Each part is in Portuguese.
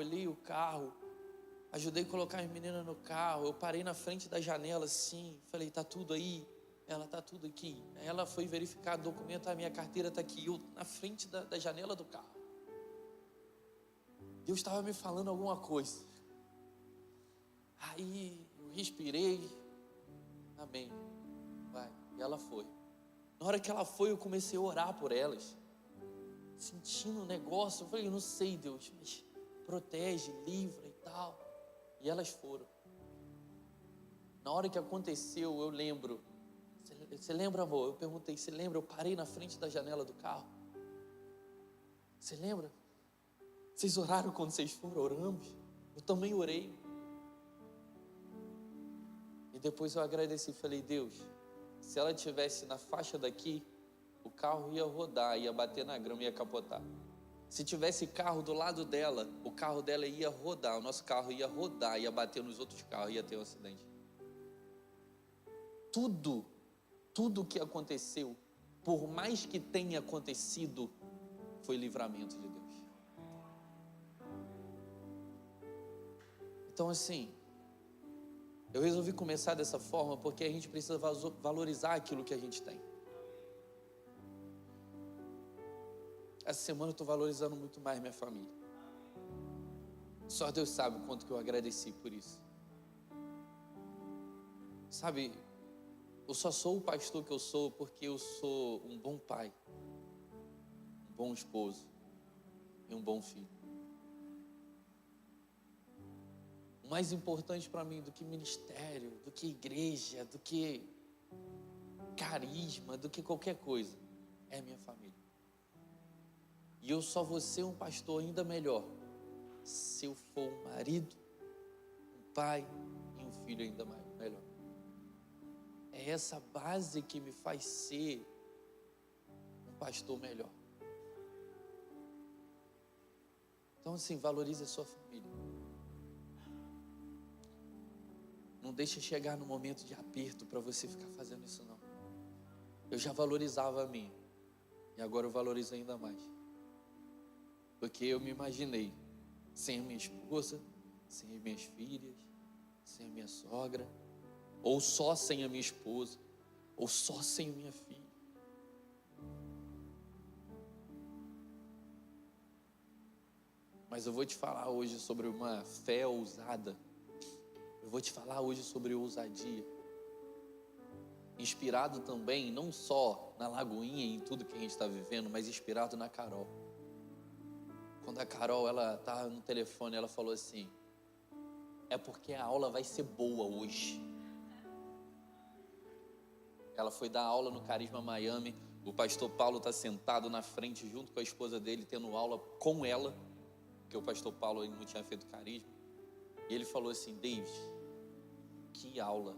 olhei o carro, ajudei a colocar as meninas no carro, eu parei na frente da janela assim, falei, tá tudo aí? Ela, tá tudo aqui. Aí ela foi verificar o documento, a minha carteira tá aqui, eu na frente da janela do carro. Deus estava me falando alguma coisa. Aí eu respirei, amém, vai. E ela foi. Na hora que ela foi, eu comecei a orar por elas, sentindo um negócio. Eu falei, eu não sei, Deus, mas protege, livra e tal. E elas foram. Na hora que aconteceu, eu lembro. Você lembra, amor? Eu perguntei, você lembra? Eu parei na frente da janela do carro. Você lembra? Vocês oraram quando vocês foram? Oramos. Eu também orei. E depois eu agradeci, falei, Deus, se ela estivesse na faixa daqui, o carro ia rodar, ia bater na grama, ia capotar. Se tivesse carro do lado dela, o carro dela ia rodar, o nosso carro ia rodar, ia bater nos outros carros, ia ter um acidente. Tudo que aconteceu, por mais que tenha acontecido, foi livramento de Deus. Então assim, eu resolvi começar dessa forma porque a gente precisa valorizar aquilo que a gente tem. Essa semana eu estou valorizando muito mais minha família. Só Deus sabe o quanto que eu agradeci por isso. Sabe, eu só sou o pastor que eu sou porque eu sou um bom pai, um bom esposo e um bom filho. O mais importante para mim do que ministério, do que igreja, do que carisma, do que qualquer coisa, é minha família. E eu só vou ser um pastor ainda melhor se eu for um marido, um pai e um filho ainda melhor. É essa base que me faz ser um pastor melhor. Então assim, valorize a sua família. Não deixe chegar no momento de aperto para você ficar fazendo isso não. Eu já valorizava a minha, e agora eu valorizo ainda mais. Porque eu me imaginei sem a minha esposa, sem as minhas filhas, sem a minha sogra, ou só sem a minha esposa, ou só sem a minha filha. Mas eu vou te falar hoje sobre uma fé ousada. Eu vou te falar hoje sobre ousadia. Inspirado também, não só na Lagoinha e em tudo que a gente está vivendo, mas inspirado na Carol. Quando a Carol, ela estava no telefone, ela falou assim, é porque a aula vai ser boa hoje. Ela foi dar aula no Carisma Miami, o pastor Paulo está sentado na frente junto com a esposa dele, tendo aula com ela, porque o pastor Paulo não tinha feito carisma. E ele falou assim, David, que aula.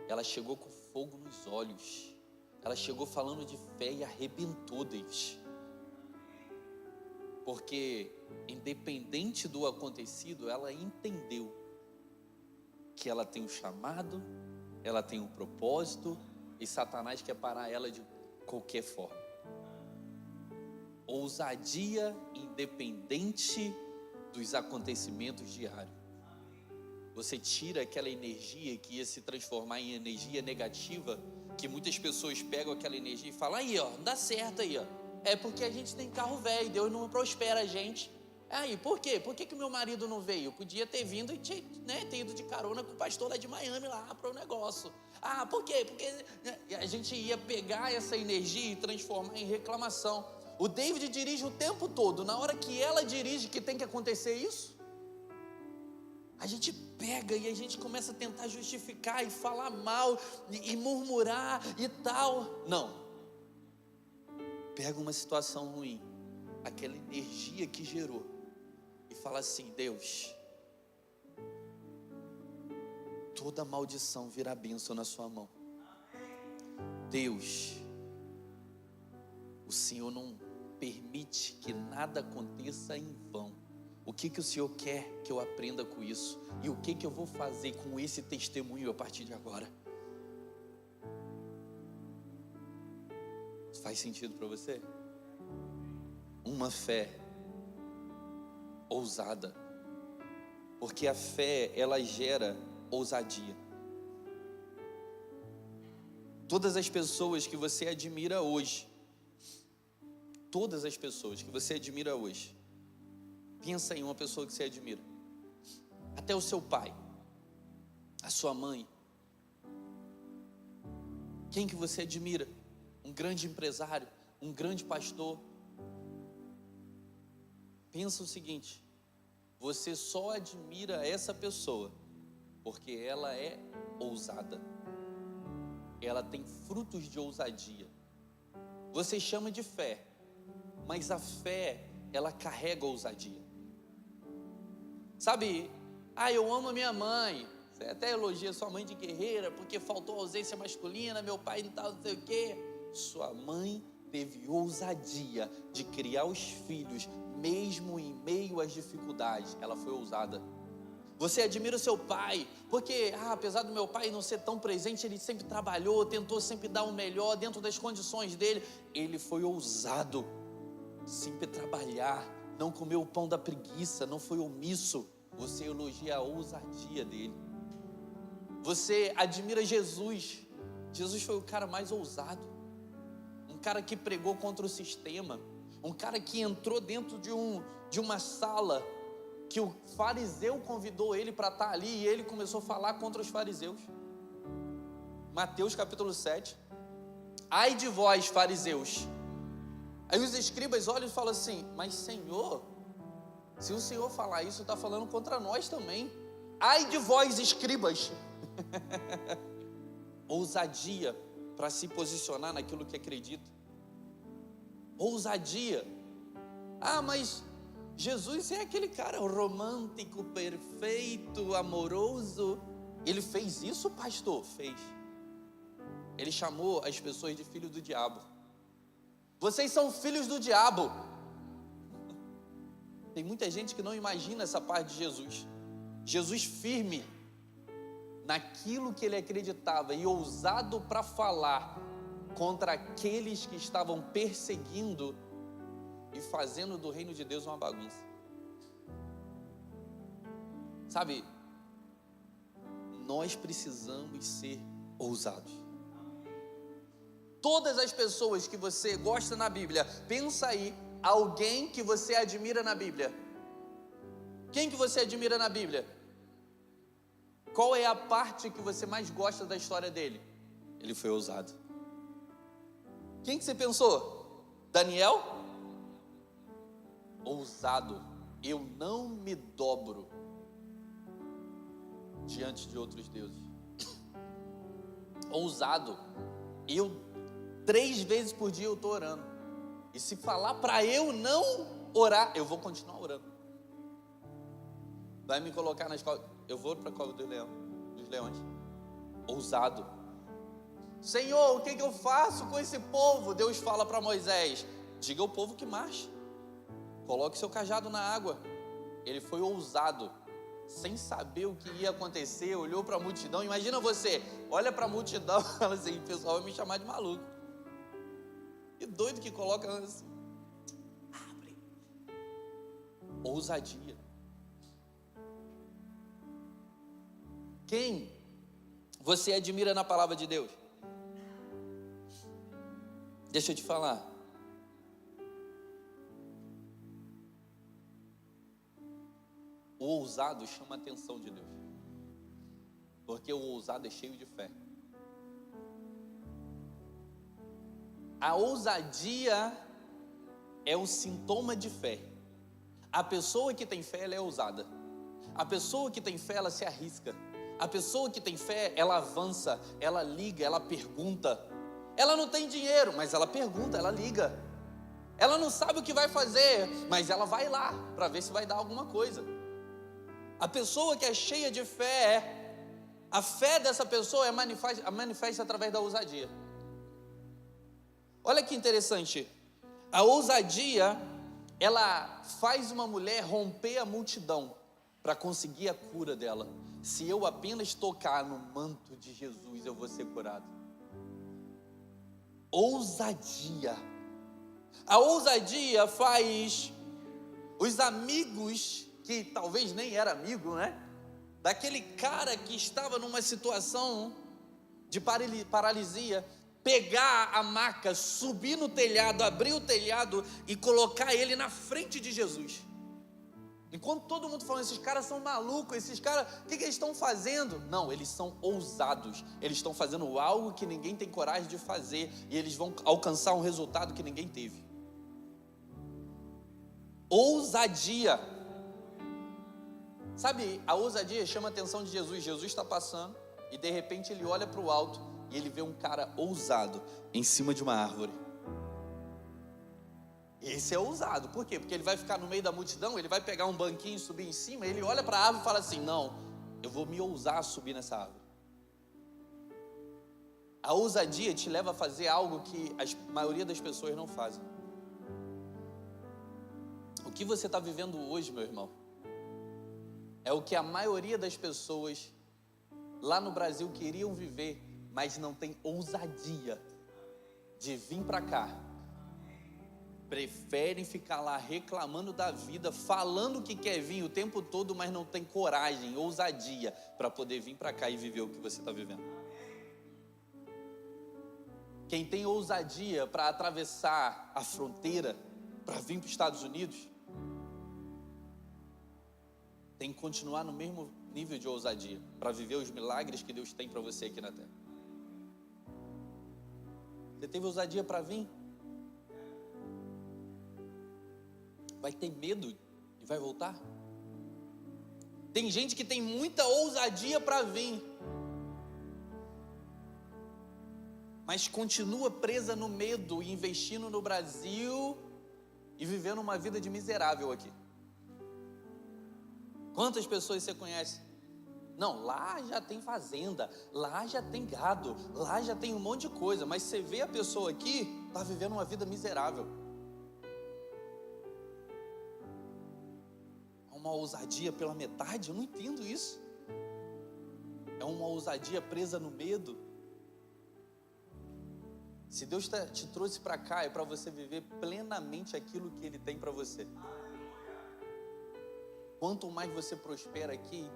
Ela chegou com fogo nos olhos. Ela chegou falando de fé e arrebentou, David. Porque, independente do acontecido, ela entendeu que ela tem um chamado, ela tem um propósito, e Satanás quer parar ela de qualquer forma. Ousadia independente dos acontecimentos diários. Você tira aquela energia que ia se transformar em energia negativa, que muitas pessoas pegam aquela energia e falam, aí ó, não dá certo aí ó. É porque a gente tem carro velho, Deus não prospera a gente. Aí, por quê? Por que o meu marido não veio? Podia ter vindo e ter ido de carona com o pastor lá de Miami lá para o negócio. Ah, por quê? Porque a gente ia pegar essa energia e transformar em reclamação. O David dirige o tempo todo, na hora que ela dirige que tem que acontecer isso, a gente pega e a gente começa a tentar justificar e falar mal e murmurar e tal. Não. Pega uma situação ruim, aquela energia que gerou, e fala assim, Deus, toda maldição vira bênção na sua mão. Deus, o Senhor não permite que nada aconteça em vão. O que o Senhor quer que eu aprenda com isso? E o que eu vou fazer com esse testemunho a partir de agora? Faz sentido para você? Uma fé ousada Porque a fé, ela gera ousadia. Todas as pessoas que você admira hoje, pensa em uma pessoa que você admira. Até o seu pai, a sua mãe. Quem que você admira? Um grande empresário, um grande pastor. Pensa o seguinte: você só admira essa pessoa porque ela é ousada. Ela tem frutos de ousadia. Você chama de fé, mas a fé, ela carrega ousadia. Sabe, eu amo a minha mãe. Você até elogia sua mãe de guerreira, porque faltou ausência masculina, meu pai não tal, não sei o quê. Sua mãe teve ousadia de criar os filhos, mesmo em meio às dificuldades. Ela foi ousada. Você admira o seu pai, porque apesar do meu pai não ser tão presente, ele sempre trabalhou, tentou sempre dar o melhor dentro das condições dele. Ele foi ousado, sempre trabalhar, não comeu o pão da preguiça, não foi omisso. Você elogia a ousadia dele. Você admira Jesus. Jesus foi o cara mais ousado, um cara que pregou contra o sistema, um cara que entrou dentro de uma sala que o fariseu convidou ele para estar ali, e ele começou a falar contra os fariseus. Mateus capítulo 7. Ai de vós, fariseus. Aí os escribas olham e falam assim: mas Senhor, se o Senhor falar isso, está falando contra nós também. Ai de vós, escribas. Ousadia para se posicionar naquilo que acredita. Ousadia. Mas Jesus é aquele cara romântico, perfeito, amoroso. Ele fez isso, pastor? Fez. Ele chamou as pessoas de filhos do diabo. Vocês são filhos do diabo. Tem muita gente que não imagina essa parte de Jesus. Jesus firme naquilo que ele acreditava e ousado para falar contra aqueles que estavam perseguindo e fazendo do reino de Deus uma bagunça. Sabe, nós precisamos ser ousados. Todas as pessoas que você gosta na Bíblia, pensa aí, alguém que você admira na Bíblia. Quem que você admira na Bíblia? Qual é a parte que você mais gosta da história dele? Ele foi ousado. Quem que você pensou? Daniel? Ousado. Eu não me dobro diante de outros deuses. Ousado. 3 vezes por dia eu estou orando. E se falar para eu não orar, eu vou continuar orando. Vai me colocar na escola. Eu vou para a cova dos leões. Ousado. Senhor, o que eu faço com esse povo? Deus fala para Moisés: diga ao povo que marche. Coloque seu cajado na água. Ele foi ousado, sem saber o que ia acontecer, olhou para a multidão. Imagina você, olha para a multidão e fala assim: o pessoal vai me chamar de maluco. Que doido que coloca assim. Abre. Ousadia. Quem você admira na palavra de Deus? Deixa eu te falar. O ousado chama a atenção de Deus, porque o ousado é cheio de fé. A ousadia é um sintoma de fé. A pessoa que tem fé, ela é ousada. A pessoa que tem fé, ela se arrisca. A pessoa que tem fé, ela avança, ela liga, ela pergunta. Ela não tem dinheiro, mas ela pergunta, ela liga. Ela não sabe o que vai fazer, mas ela vai lá para ver se vai dar alguma coisa. A pessoa que é cheia de fé, a fé dessa pessoa é manifesta através da ousadia. Olha que interessante. A ousadia, ela faz uma mulher romper a multidão para conseguir a cura dela. Se eu apenas tocar no manto de Jesus, eu vou ser curado. Ousadia. A ousadia faz os amigos que talvez nem era amigo, né? Daquele cara que estava numa situação de paralisia, pegar a maca, subir no telhado, abrir o telhado e colocar ele na frente de Jesus. Enquanto todo mundo falando, esses caras são malucos, esses caras, o que eles estão fazendo? Não, eles são ousados, eles estão fazendo algo que ninguém tem coragem de fazer, e eles vão alcançar um resultado que ninguém teve. Ousadia. Sabe, a ousadia chama a atenção de Jesus. Jesus está passando e de repente ele olha para o alto e ele vê um cara ousado em cima de uma árvore. Esse é ousado, por quê? Porque ele vai ficar no meio da multidão, ele vai pegar um banquinho e subir em cima, ele olha para a árvore e fala assim, não, eu vou me ousar a subir nessa árvore. A ousadia te leva a fazer algo que a maioria das pessoas não fazem. O que você está vivendo hoje, meu irmão, é o que a maioria das pessoas lá no Brasil queriam viver, mas não tem ousadia de vir para cá. Preferem ficar lá reclamando da vida, falando que quer vir o tempo todo, mas não tem coragem, ousadia para poder vir para cá e viver o que você está vivendo. Quem tem ousadia para atravessar a fronteira, para vir para os Estados Unidos, tem que continuar no mesmo nível de ousadia para viver os milagres que Deus tem para você aqui na terra. Você teve ousadia para vir? Vai ter medo e vai voltar? Tem gente que tem muita ousadia para vir, mas continua presa no medo e investindo no Brasil e vivendo uma vida de miserável aqui. Quantas pessoas você conhece? Não, lá já tem fazenda, lá já tem gado, lá já tem um monte de coisa, mas você vê a pessoa aqui, está vivendo uma vida miserável. Uma ousadia pela metade? Eu não entendo isso. É uma ousadia presa no medo. Se Deus te trouxe para cá, é para você viver plenamente aquilo que Ele tem para você. Quanto mais você prospera aqui,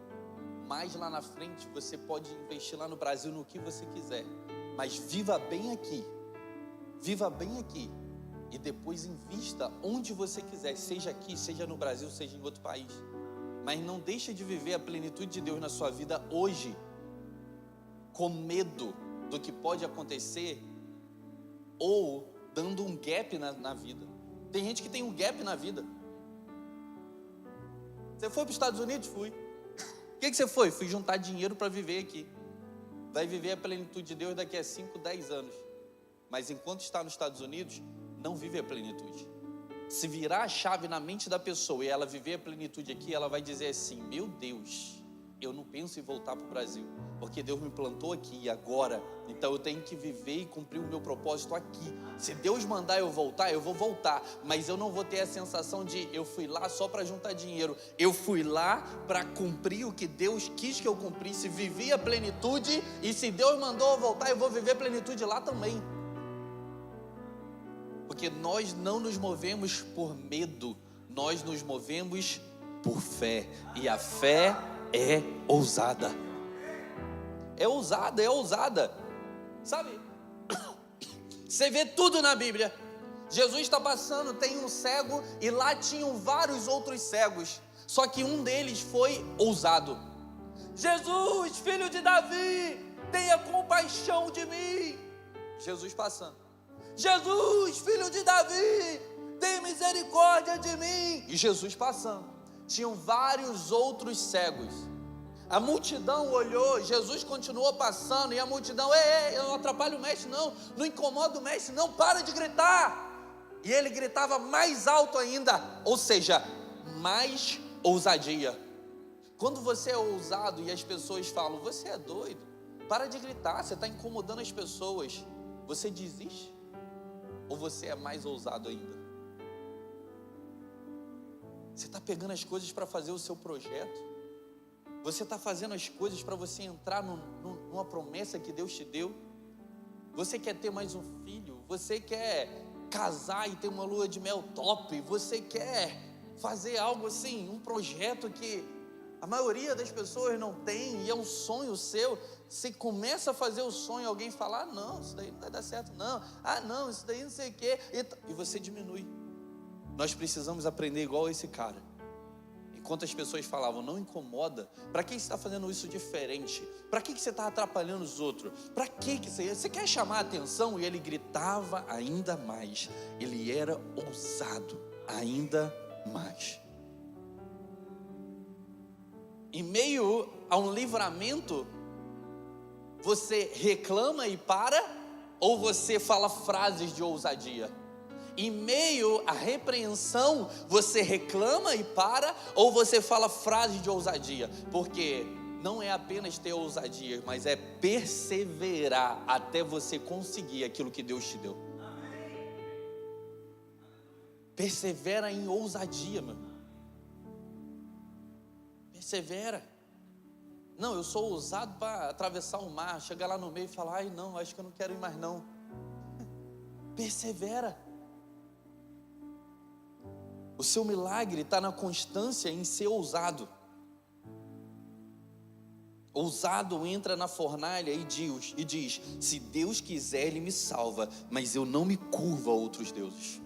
mais lá na frente você pode investir lá no Brasil no que você quiser. Mas viva bem aqui. Viva bem aqui. E depois invista onde você quiser, seja aqui, seja no Brasil, seja em outro país. Mas não deixe de viver a plenitude de Deus na sua vida hoje, com medo do que pode acontecer, ou dando um gap na vida. Tem gente que tem um gap na vida. Você foi para os Estados Unidos? Fui. O que você foi? Fui juntar dinheiro para viver aqui. Vai viver a plenitude de Deus daqui a 5, 10 anos. Mas enquanto está nos Estados Unidos, não vive a plenitude. Se virar a chave na mente da pessoa e ela viver a plenitude aqui, ela vai dizer assim, meu Deus, eu não penso em voltar para o Brasil, porque Deus me plantou aqui e agora, então eu tenho que viver e cumprir o meu propósito aqui. Se Deus mandar eu voltar, eu vou voltar, mas eu não vou ter a sensação de eu fui lá só para juntar dinheiro, eu fui lá para cumprir o que Deus quis que eu cumprisse, vivi a plenitude, e se Deus mandou eu voltar, eu vou viver a plenitude lá também. Porque nós não nos movemos por medo, nós nos movemos por fé. E a fé é ousada. É ousada, é ousada. Sabe? Você vê tudo na Bíblia. Jesus está passando, tem um cego e lá tinham vários outros cegos. Só que um deles foi ousado. Jesus, filho de Davi, tenha compaixão de mim. Jesus passando. Jesus, filho de Davi, tem misericórdia de mim. E Jesus passando. Tinham vários outros cegos. A multidão olhou, Jesus continuou passando, e a multidão, eu não atrapalho o mestre não, não incomoda o mestre não, para de gritar. E ele gritava mais alto ainda, ou seja, mais ousadia. Quando você é ousado e as pessoas falam, você é doido, para de gritar, você está incomodando as pessoas, você desiste? Ou você é mais ousado ainda? Você está pegando as coisas para fazer o seu projeto? Você está fazendo as coisas para você entrar numa promessa que Deus te deu? Você quer ter mais um filho? Você quer casar e ter uma lua de mel top? Você quer fazer algo assim, um projeto que a maioria das pessoas não tem, e é um sonho seu. Você começa a fazer o sonho, alguém fala: não, isso daí não vai dar certo, não. Não, isso daí não sei o quê. E você diminui. Nós precisamos aprender igual esse cara. Enquanto as pessoas falavam: não incomoda, para que você está fazendo isso diferente? Para que você está atrapalhando os outros? Para que você quer chamar a atenção? E ele gritava ainda mais. Ele era ousado ainda mais. Em meio a um livramento, você reclama e para, ou você fala frases de ousadia? Em meio à repreensão, você reclama e para, ou você fala frases de ousadia? Porque não é apenas ter ousadia, mas é perseverar até você conseguir aquilo que Deus te deu. Persevera em ousadia, meu irmão. Persevera. Não, eu sou ousado para atravessar o mar, chegar lá no meio e falar: ai não, acho que eu não quero ir mais não. Persevera. O seu milagre está na constância em ser ousado. Ousado entra na fornalha e diz: se Deus quiser, Ele me salva, mas eu não me curvo a outros deuses.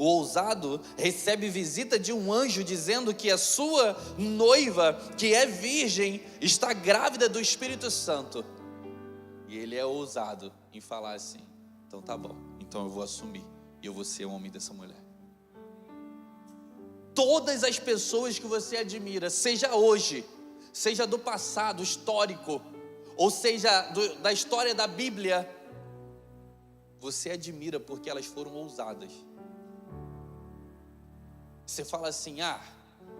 O ousado recebe visita de um anjo dizendo que a sua noiva, que é virgem, está grávida do Espírito Santo. E ele é ousado em falar assim: então tá bom, então eu vou assumir, e eu vou ser o homem dessa mulher. Todas as pessoas que você admira, seja hoje, seja do passado histórico, ou seja da história da Bíblia, você admira porque elas foram ousadas. Você fala assim: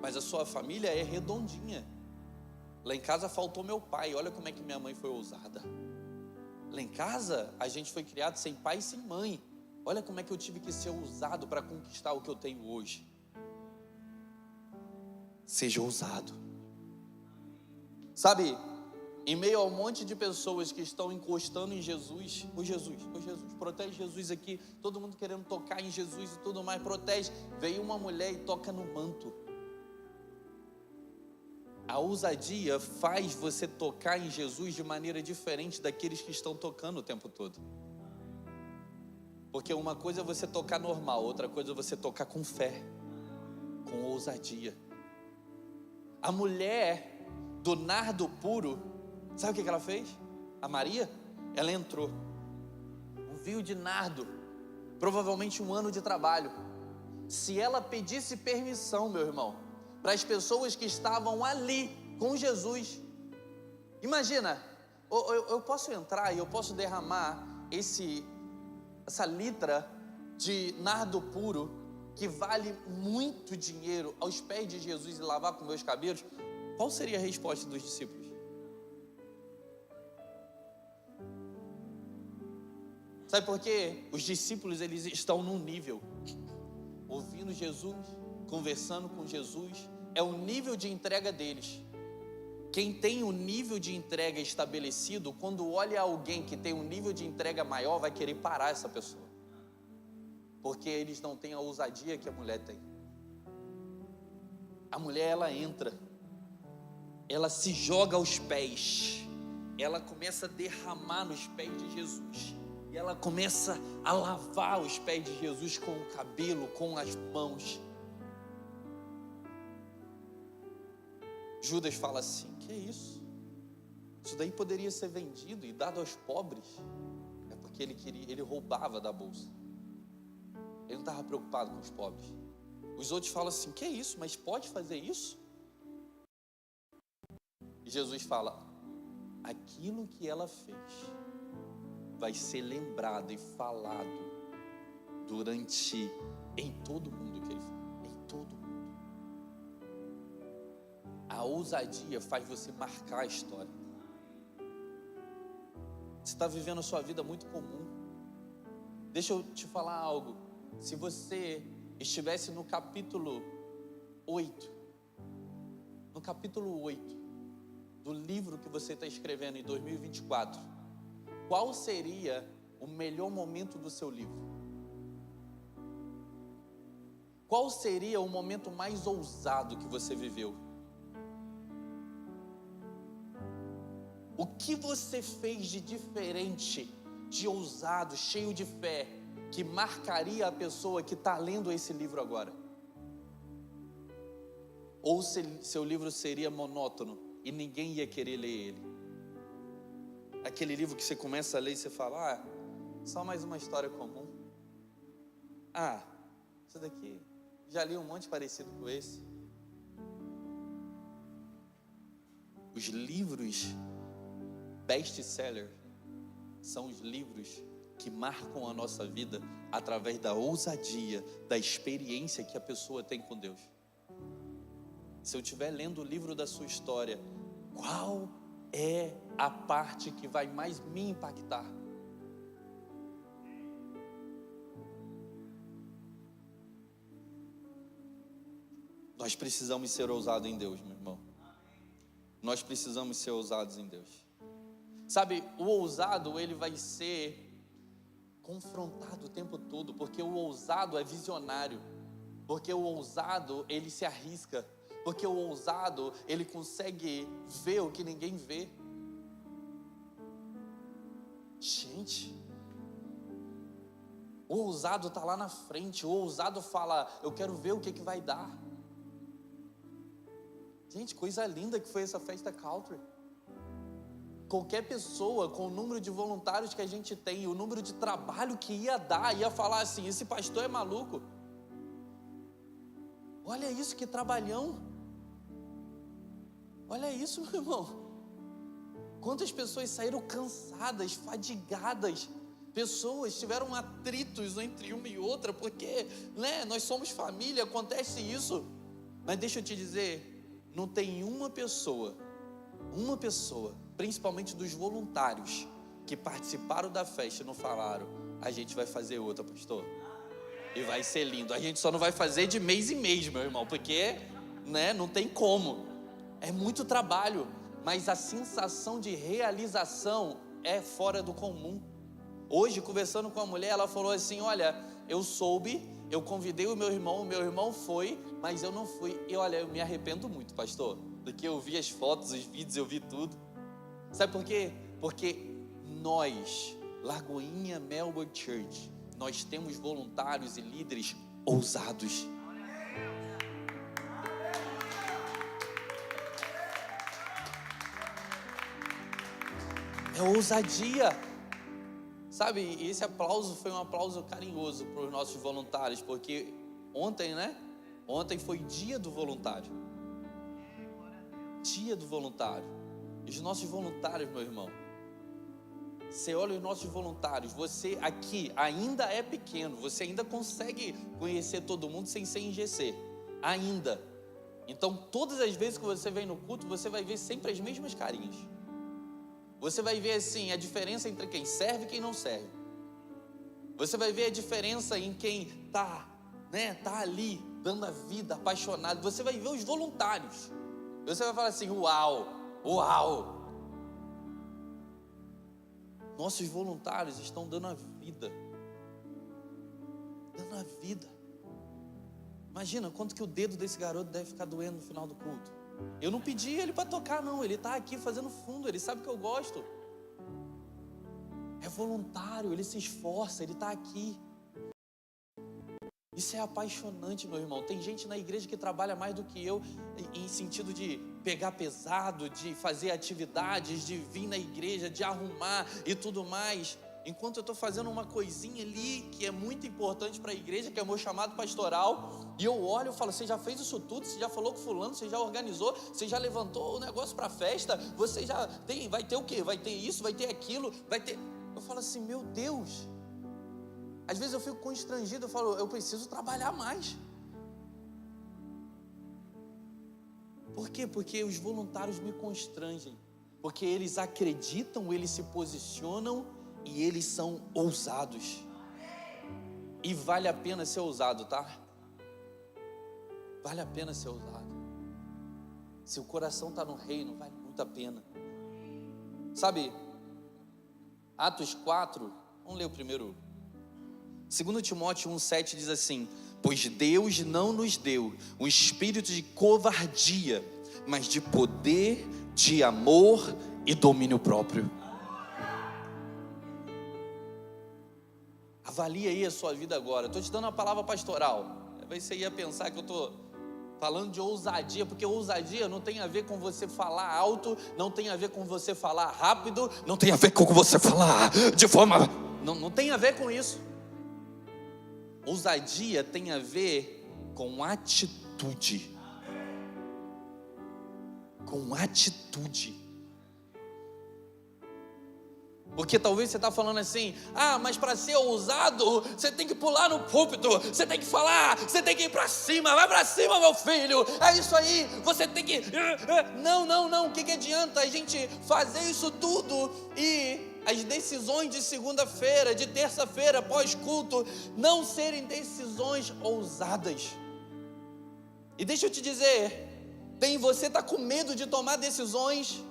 mas a sua família é redondinha. Lá em casa faltou meu pai, olha como é que minha mãe foi ousada. Lá em casa a gente foi criado sem pai e sem mãe, olha como é que eu tive que ser ousado para conquistar o que eu tenho hoje. Seja ousado. Sabe, em meio a um monte de pessoas que estão encostando em Jesus, Jesus, protege Jesus aqui, todo mundo querendo tocar em Jesus e tudo mais, protege. Veio uma mulher e toca no manto. A ousadia faz você tocar em Jesus de maneira diferente daqueles que estão tocando o tempo todo. Porque uma coisa é você tocar normal, outra coisa é você tocar com fé, com ousadia. A mulher do nardo puro, sabe o que ela fez? A Maria, ela entrou, um fio de nardo, provavelmente um ano de trabalho. Se ela pedisse permissão, meu irmão, para as pessoas que estavam ali com Jesus, imagina, eu posso entrar e eu posso derramar essa litra de nardo puro, que vale muito dinheiro, aos pés de Jesus e lavar com meus cabelos? Qual seria a resposta dos discípulos? Sabe por quê? Os discípulos, eles estão num nível, ouvindo Jesus, conversando com Jesus, é o nível de entrega deles. Quem tem um nível de entrega estabelecido, quando olha alguém que tem um nível de entrega maior, vai querer parar essa pessoa, porque eles não têm a ousadia que a mulher tem. A mulher, ela entra, ela se joga aos pés, ela começa a derramar nos pés de Jesus, e ela começa a lavar os pés de Jesus com o cabelo, com as mãos. Judas fala assim: que é isso? Isso daí poderia ser vendido e dado aos pobres. É porque ele roubava da bolsa. Ele não estava preocupado com os pobres. Os outros falam assim: que é isso? Mas pode fazer isso? E Jesus fala: aquilo que ela fez vai ser lembrado e falado em todo mundo que ele fala, em todo mundo. A ousadia faz você marcar a história. Você está vivendo a sua vida muito comum. Deixa eu te falar algo. Se você estivesse no capítulo 8, do livro que você está escrevendo em 2024, qual seria o melhor momento do seu livro? qual seria o momento mais ousado que você viveu? O que você fez de diferente, de ousado, cheio de fé, que marcaria a pessoa que está lendo esse livro agora? Ou seu livro seria monótono e ninguém ia querer ler ele? Aquele livro que você começa a ler e você fala, só mais uma história comum. Isso daqui, já li um monte parecido com esse. Os livros best-seller são os livros que marcam a nossa vida através da ousadia, da experiência que a pessoa tem com Deus. Se eu estiver lendo o livro da sua história, qual é a parte que vai mais me impactar? Nós precisamos ser ousados em Deus, meu irmão. Nós precisamos ser ousados em Deus. Sabe, o ousado, ele vai ser confrontado o tempo todo, porque o ousado é visionário, porque o ousado, ele se arrisca, porque o ousado, ele consegue ver o que ninguém vê. Gente, o ousado está lá na frente, o ousado fala, eu quero ver o que vai dar. Gente, coisa linda que foi essa festa Country. Qualquer pessoa com o número de voluntários que a gente tem, o número de trabalho que ia dar, ia falar assim, esse pastor é maluco. Olha isso, que trabalhão. Olha isso, meu irmão. Quantas pessoas saíram cansadas, fadigadas. Pessoas tiveram atritos entre uma e outra, porque, nós somos família, acontece isso. Mas deixa eu te dizer, não tem uma pessoa, principalmente dos voluntários, que participaram da festa e não falaram, a gente vai fazer outra, pastor, e vai ser lindo. A gente só não vai fazer de mês em mês, meu irmão, porque, não tem como. É muito trabalho, mas a sensação de realização é fora do comum. Hoje, conversando com a mulher, ela falou assim, olha, eu soube, eu convidei o meu irmão foi, mas eu não fui. E olha, eu me arrependo muito, pastor, porque eu vi as fotos, os vídeos, eu vi tudo. Sabe por quê? Porque nós, Lagoinha Melbourne Church, nós temos voluntários e líderes ousados. É ousadia. Sabe, esse aplauso foi um aplauso carinhoso para os nossos voluntários, porque ontem, Ontem foi dia do voluntário. Dia do voluntário. E os nossos voluntários, meu irmão, você olha os nossos voluntários, você aqui ainda é pequeno, você ainda consegue conhecer todo mundo sem ser em GC, ainda. Então, todas as vezes que você vem no culto, você vai ver sempre as mesmas carinhas. Você vai ver assim a diferença entre quem serve e quem não serve. Você vai ver a diferença em quem tá ali dando a vida, apaixonado. Você vai ver os voluntários. Você vai falar assim, uau. Nossos voluntários estão dando a vida. Dando a vida. Imagina quanto que o dedo desse garoto deve ficar doendo no final do culto. Eu não pedi ele para tocar, não. Ele está aqui fazendo fundo. Ele sabe que eu gosto. É voluntário, ele se esforça, ele está aqui. Isso é apaixonante, meu irmão. Tem gente na igreja que trabalha mais do que eu, em sentido de pegar pesado, de fazer atividades, de vir na igreja, de arrumar e tudo mais. Enquanto eu estou fazendo uma coisinha ali que é muito importante para a igreja, que é o meu chamado pastoral, e eu olho e falo, você já fez isso tudo? Você já falou com fulano? Você já organizou? Você já levantou o negócio para a festa? Você já tem, vai ter o quê? Vai ter isso, vai ter aquilo, vai ter... Eu falo assim, meu Deus. Às vezes eu fico constrangido, eu falo, eu preciso trabalhar mais. Por quê? Porque os voluntários me constrangem. Porque eles acreditam, eles se posicionam e eles são ousados. E vale a pena ser ousado, tá? Vale a pena ser ousado. Se o coração está no reino, vale muito a pena. Sabe, Atos 4, vamos ler o primeiro. 2 Timóteo 1,7 diz assim, Pois Deus não nos deu um espírito de covardia, mas de poder, de amor e domínio próprio. Avalie aí a sua vida agora. Estou te dando uma palavra pastoral. Talvez você ia pensar que eu estou falando de ousadia, porque ousadia não tem a ver com você falar alto, não tem a ver com você falar rápido, não tem a ver com você falar de forma... Não tem a ver com isso. Ousadia tem a ver com atitude. Com atitude. Porque talvez você está falando assim: mas para ser ousado, você tem que pular no púlpito, você tem que falar, você tem que ir para cima, vai para cima, meu filho, é isso aí, você tem que... Não, o que adianta a gente fazer isso tudo e as decisões de segunda-feira, de terça-feira, pós-culto, não serem decisões ousadas? E deixa eu te dizer, você está com medo de tomar decisões,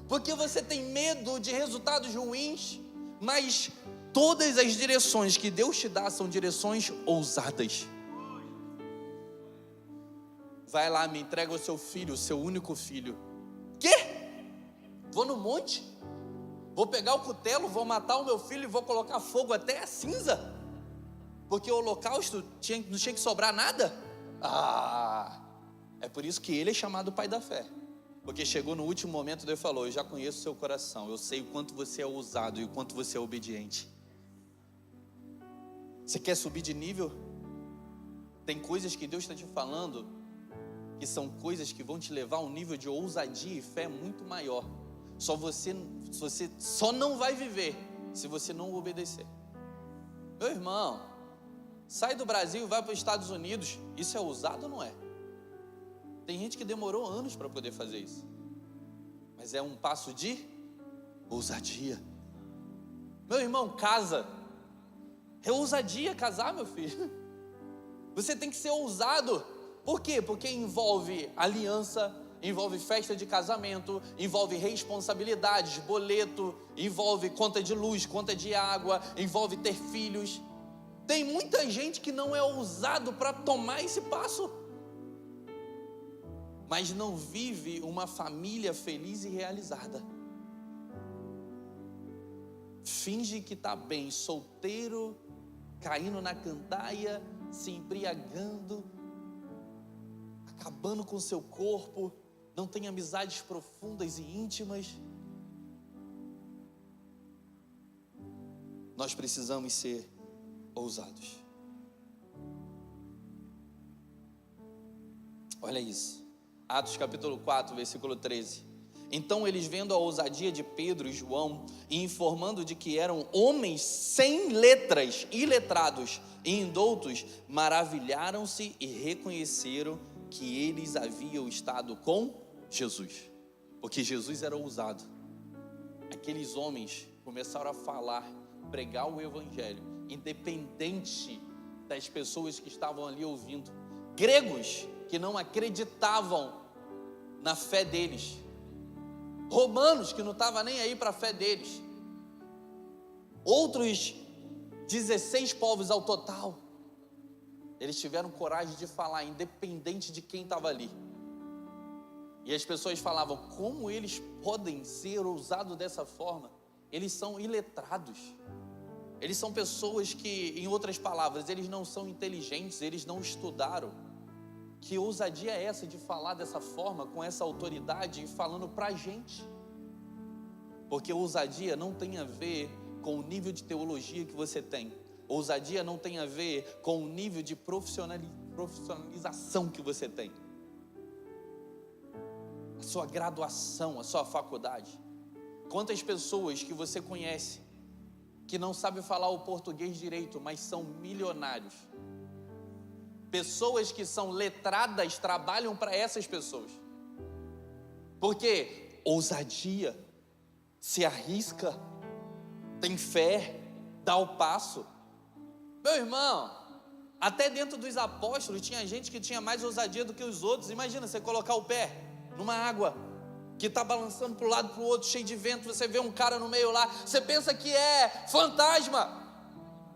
porque você tem medo de resultados ruins, mas todas as direções que Deus te dá são direções ousadas. Vai lá, me entrega o seu filho, o seu único filho. Quê? Vou no monte? Vou pegar o cutelo, vou matar o meu filho e vou colocar fogo até a cinza? Porque o holocausto não tinha que sobrar nada? É por isso que ele é chamado pai da fé. Porque chegou no último momento, Deus falou: eu já conheço o seu coração, eu sei o quanto você é ousado e o quanto você é obediente. Você quer subir de nível? Tem coisas que Deus está te falando, que são coisas que vão te levar a um nível de ousadia e fé muito maior. Você só não vai viver se você não obedecer. Meu irmão, sai do Brasil e vai para os Estados Unidos. Isso é ousado ou não é? Tem gente que demorou anos para poder fazer isso, mas é um passo de ousadia. Meu irmão, casa. É ousadia casar, meu filho. Você tem que ser ousado. Por quê? Porque envolve aliança, envolve festa de casamento, envolve responsabilidades, boleto, envolve conta de luz, conta de água, envolve ter filhos. Tem muita gente que não é ousado para tomar esse passo, mas não vive uma família feliz e realizada. Finge que está bem, solteiro, caindo na cantaia, se embriagando, acabando com o seu corpo, não tem amizades profundas e íntimas. Nós precisamos ser ousados. Olha isso. Atos capítulo 4, versículo 13. Então eles, vendo a ousadia de Pedro e João, e informando de que eram homens sem letras, iletrados e indoutos, maravilharam-se e reconheceram que eles haviam estado com Jesus, porque Jesus era ousado. Aqueles homens começaram a falar, pregar o evangelho, independente das pessoas que estavam ali ouvindo. Gregos que não acreditavam na fé deles, romanos que não estavam nem aí para a fé deles, outros 16 povos ao total, eles tiveram coragem de falar, independente de quem estava ali. E as pessoas falavam: como eles podem ser ousados dessa forma? Eles são iletrados, eles são pessoas que, em outras palavras, eles não são inteligentes, eles não estudaram. Que ousadia é essa de falar dessa forma, com essa autoridade e falando pra gente? Porque ousadia não tem a ver com o nível de teologia que você tem. Ousadia não tem a ver com o nível de profissionalização que você tem. A sua graduação, a sua faculdade. Quantas pessoas que você conhece que não sabem falar o português direito, mas são milionários? Pessoas que são letradas trabalham para essas pessoas. Porque ousadia, se arrisca, tem fé, dá o passo. Meu irmão, até dentro dos apóstolos tinha gente que tinha mais ousadia do que os outros. Imagina você colocar o pé numa água que está balançando para um lado para o outro, cheio de vento. Você vê um cara no meio lá, você pensa que é fantasma.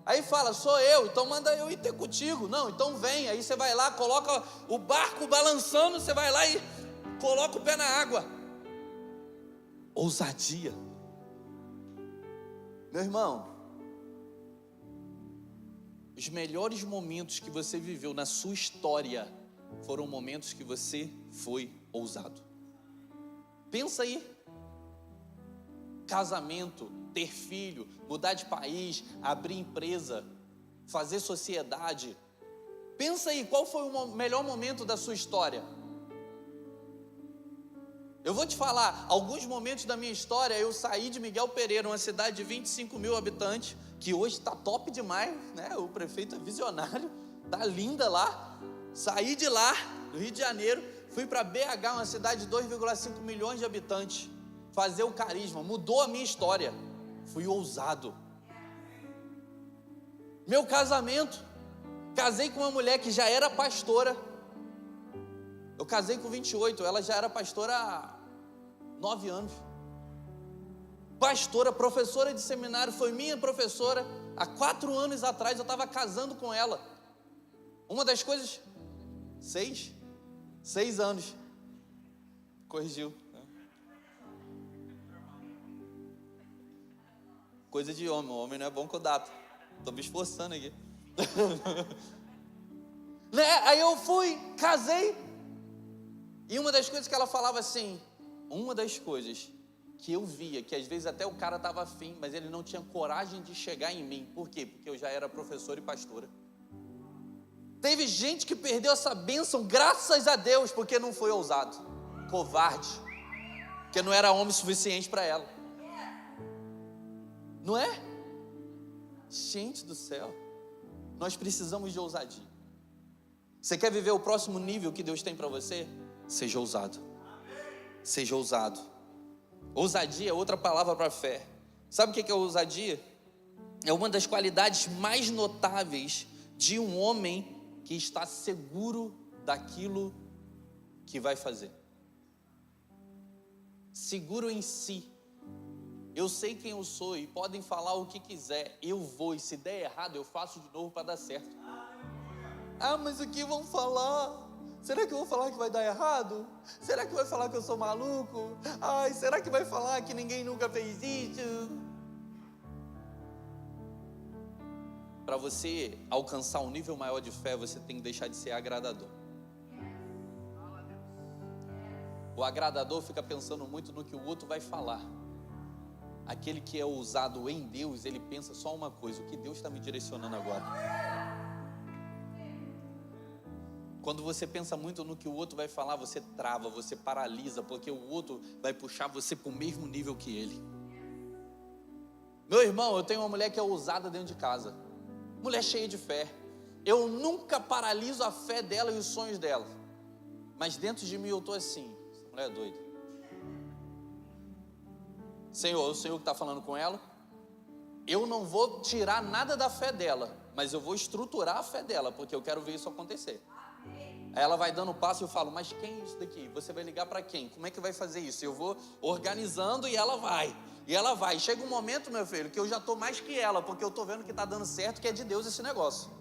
Aí fala, sou eu, então manda eu ir ter contigo. Não, então vem. Aí você vai lá, coloca o barco balançando, você vai lá e coloca o pé na água. Ousadia. Meu irmão, os melhores momentos que você viveu na sua história foram momentos que você foi ousado. Pensa aí. Casamento, ter filho, mudar de país, abrir empresa, fazer sociedade. Pensa aí, qual foi o melhor momento da sua história? Eu vou te falar, alguns momentos da minha história, eu saí de Miguel Pereira, uma cidade de 25 mil habitantes, que hoje está top demais, né? O prefeito é visionário, tá linda lá. Saí de lá, do Rio de Janeiro, fui para BH, uma cidade de 2,5 milhões de habitantes, fazer o carisma, mudou a minha história. Fui ousado. Meu casamento, casei com uma mulher que já era pastora. Eu casei com 28, ela já era pastora há 9 anos. Pastora, professora de seminário, foi minha professora. Há 4 anos atrás eu estava casando com ela. Uma das coisas, 6 anos. Corrigiu. Coisa de homem, o homem não é bom com data. Estou me esforçando aqui. Né? Aí eu fui, casei. E uma das coisas que ela falava assim, uma das coisas que eu via, que às vezes até o cara estava afim, mas ele não tinha coragem de chegar em mim. Por quê? Porque eu já era professora e pastora. Teve gente que perdeu essa bênção, graças a Deus, porque não foi ousado. Covarde. Porque não era homem suficiente para ela. Não é? Gente do céu, nós precisamos de ousadia. Você quer viver o próximo nível que Deus tem para você? Seja ousado. Seja ousado. Ousadia é outra palavra para fé. Sabe o que é ousadia? É uma das qualidades mais notáveis de um homem que está seguro daquilo que vai fazer. Seguro em si. Eu sei quem eu sou e podem falar o que quiser, eu vou, e se der errado eu faço de novo para dar certo. Ah, mas o que vão falar? Será que eu vou falar que vai dar errado? Será que vai falar que eu sou maluco? Ai, será que vai falar que ninguém nunca fez isso? Para você alcançar um nível maior de fé, você tem que deixar de ser agradador. O agradador fica pensando muito no que o outro vai falar. Aquele que é ousado em Deus, ele pensa só uma coisa: o que Deus está me direcionando agora? Quando você pensa muito no que o outro vai falar, você trava, você paralisa, porque o outro vai puxar você para o mesmo nível que ele. Meu irmão, eu tenho uma mulher que é ousada dentro de casa, mulher cheia de fé. Eu nunca paraliso a fé dela e os sonhos dela, mas dentro de mim eu estou assim: essa mulher é doida. Senhor, o Senhor que está falando com ela, eu não vou tirar nada da fé dela, mas eu vou estruturar a fé dela, porque eu quero ver isso acontecer. Aí ela vai dando passo e eu falo: mas quem é isso daqui? Você vai ligar para quem? Como é que vai fazer isso? Eu vou organizando e ela vai. E ela vai. Chega um momento, meu filho, que eu já estou mais que ela, porque eu estou vendo que está dando certo, que é de Deus esse negócio.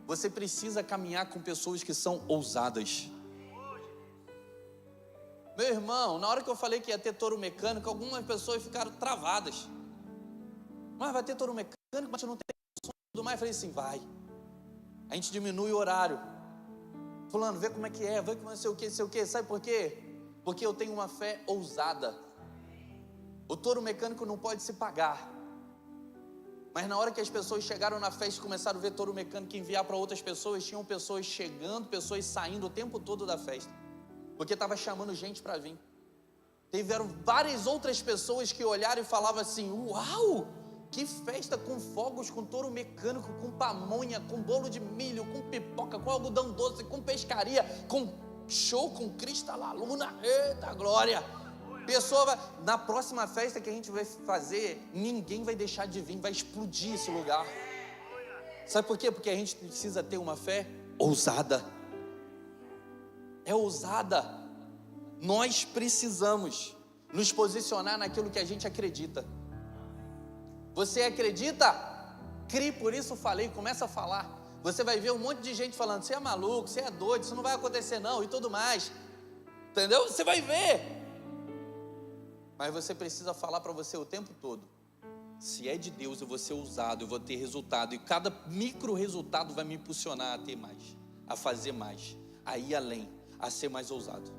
Você precisa caminhar com pessoas que são ousadas. Meu irmão, na hora que eu falei que ia ter touro mecânico, algumas pessoas ficaram travadas. Mas vai ter touro mecânico, mas não tem som e tudo mais. Eu falei assim: vai. A gente diminui o horário. Fulano, vê como é que é, vê como é, sei o que. Sabe por quê? Porque eu tenho uma fé ousada. O touro mecânico não pode se pagar. Mas na hora que as pessoas chegaram na festa e começaram a ver touro mecânico e enviar para outras pessoas, tinham pessoas chegando, pessoas saindo o tempo todo da festa, porque estava chamando gente para vir. Tiveram várias outras pessoas que olharam e falavam assim: uau, que festa, com fogos, com touro mecânico, com pamonha, com bolo de milho, com pipoca, com algodão doce, com pescaria, com show, com Crista La Luna. Eita glória! Pessoa vai, na próxima festa que a gente vai fazer, ninguém vai deixar de vir, vai explodir esse lugar. Sabe por quê? Porque a gente precisa ter uma fé ousada. É ousada. Nós precisamos nos posicionar naquilo que a gente acredita. Você acredita? Crie, por isso falei, começa a falar. Você vai ver um monte de gente falando, você é maluco, você é doido, isso não vai acontecer não, e tudo mais. Entendeu? Você vai ver. Mas você precisa falar para você o tempo todo. Se é de Deus, eu vou ser ousado, eu vou ter resultado. E cada micro resultado vai me impulsionar a ter mais, a fazer mais, a ir além, a ser mais ousado.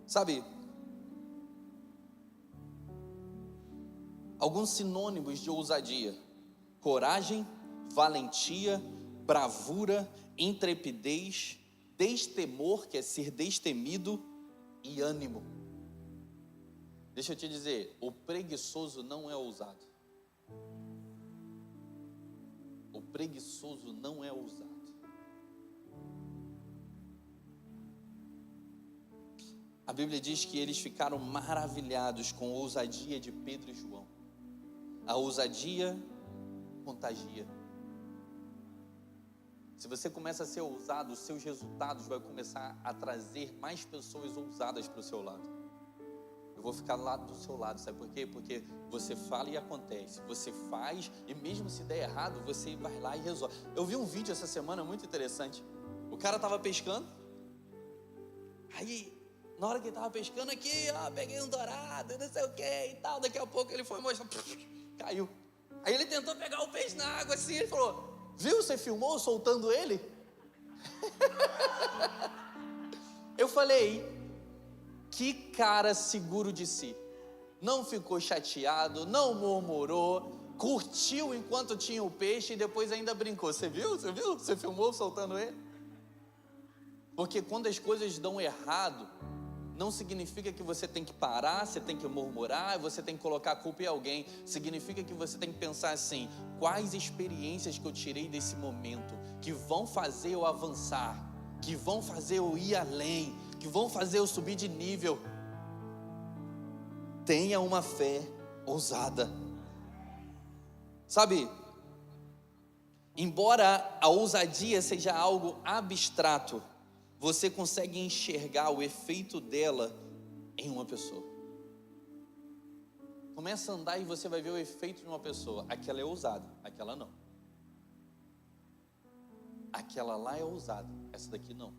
Sabe, alguns sinônimos de ousadia: coragem, valentia, bravura, intrepidez, destemor, que é ser destemido, e ânimo. Deixa eu te dizer, o preguiçoso não é ousado. O preguiçoso não é ousado. A Bíblia diz que eles ficaram maravilhados com a ousadia de Pedro e João. A ousadia contagia. Se você começa a ser ousado, os seus resultados vão começar a trazer mais pessoas ousadas para o seu lado. Eu vou ficar lá do seu lado, sabe por quê? Porque você fala e acontece, você faz, e mesmo se der errado, você vai lá e resolve. Eu vi um vídeo essa semana muito interessante. O cara estava pescando, aí na hora que ele estava pescando aqui, ó, peguei um dourado, não sei o que e tal, daqui a pouco ele foi mostrar, caiu. Aí ele tentou pegar o peixe na água assim, ele falou, viu, você filmou soltando ele? Eu falei, que cara seguro de si. Não ficou chateado, não murmurou, curtiu enquanto tinha o peixe e depois ainda brincou. Você viu? Você viu? Você filmou soltando ele? Porque quando as coisas dão errado, não significa que você tem que parar, você tem que murmurar, você tem que colocar a culpa em alguém. Significa que você tem que pensar assim, quais experiências que eu tirei desse momento, que vão fazer eu avançar, que vão fazer eu ir além, que vão fazer eu subir de nível. Tenha uma fé ousada. Sabe, embora a ousadia seja algo abstrato, você consegue enxergar o efeito dela em uma pessoa. Começa a andar e você vai ver o efeito de uma pessoa. Aquela é ousada, aquela não. Aquela lá é ousada, essa daqui não.